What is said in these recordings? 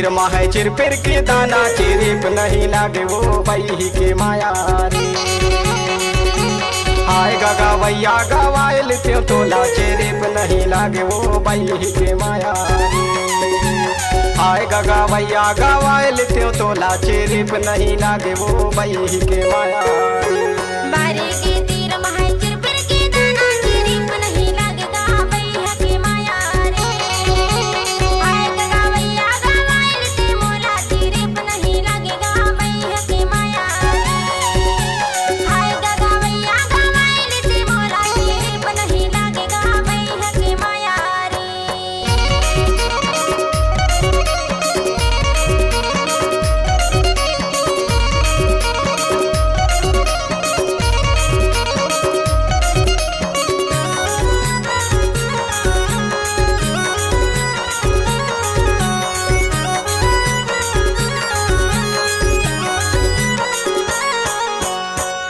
तीर माहे चिर पिर के दाना चिरिप नहीं लागे वो बही के माया रे। हाय गगवैया गवाइल त्यों तोला चिरिप नहीं लागे वो बही के माया रे। हाय गगवैया गवाइल त्यों तोला चिरिप नहीं लागे वो बही के माया रे। बारी के तीर माहे चिर पिर के दाना चिरिप नहीं लागेगा बैया के माया रे। हाय गगवैया गवाइल ते मोला चिरिप नहीं लागेगा बैया के माया रे। हाय गगवैया गवाइल ते मोला चिरिप नहीं लागेगा बैया के माया रे।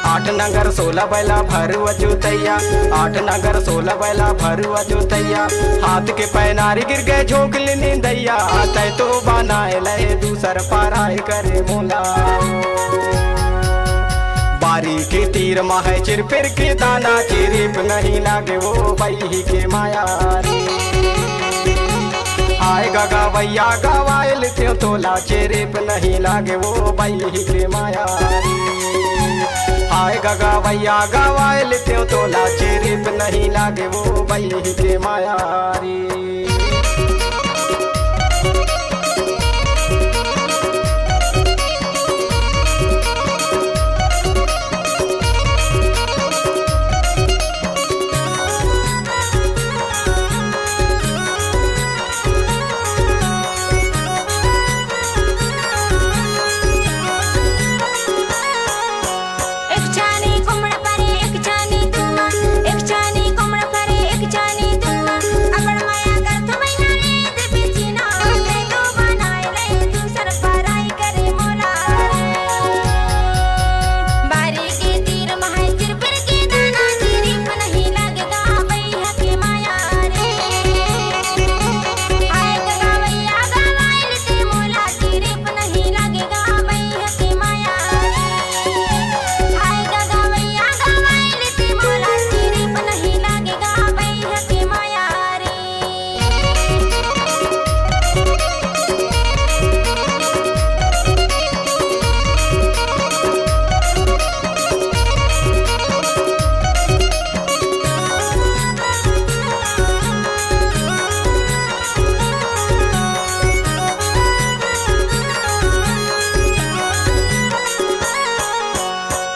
आठ नगर 16 बैला भरुआ जोतैया, 8 नगर 16 बैला भरुआ जोतैया। हाथ के पैनारी गिर गए झोंकल नींदैया, तै तो बनाए लए दूसर पाराय करे मोला। बारी के तीर माहे चिर पिर के दाना चिरिप नहीं लागे वो बही के माया रे। हाय गगवैया गवाइल त्यों तोला चिरिप नहीं लागे वो बही के माया रे। हाय गगवैया गवाइल त्यों तोला चिरिप नहीं लागे वो बही के माया रे।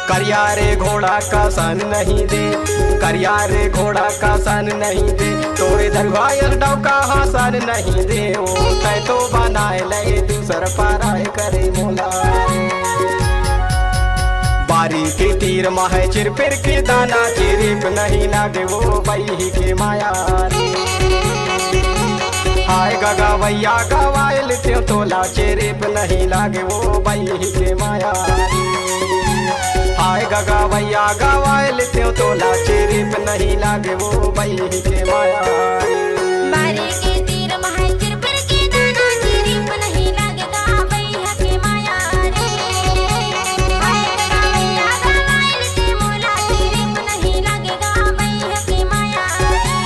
करिया रे घोड़ा का सन नहीं दे, करिया रे घोड़ा का सन नहीं दे। तोरे दरवायल डौका हासन नहीं दे, ओ तै तो बनाए लए दूसर पाराय करे मोला। बारी के तीर माहे चिर पिर के दाना चिरिप नहीं लागे वो बही के माया रे। हाय गगवैया गवाइल त्यों तोला चिरिप नहीं लागे वो बही के माया रे। हाय गगवैया गवाइल त्यों तोला चिरिप नहीं लागे वो बही के माया रे। बारी के तीर माहे चिर पिर के दाना चिरिप नहीं लागेगा बैया के माया रे। हाय गगवैया गवाइल ते मोला चिरिप नहीं लागेगा बैया के माया रे।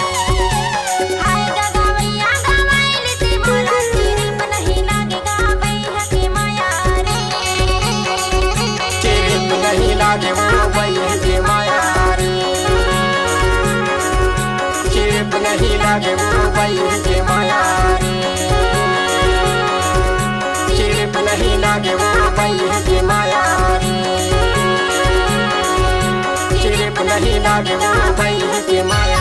हाय गगवैया गवाइल ते मोला चिरिप नहीं लागेगा बैया के माया रे। चिरिप नहीं लागे वो बही के माया रे। चिरिप नहीं लागे वो बही के माया रे। चिरिप नहीं लागे वो बही के माया रे। चिरिप नहीं लागे वो बही के माया।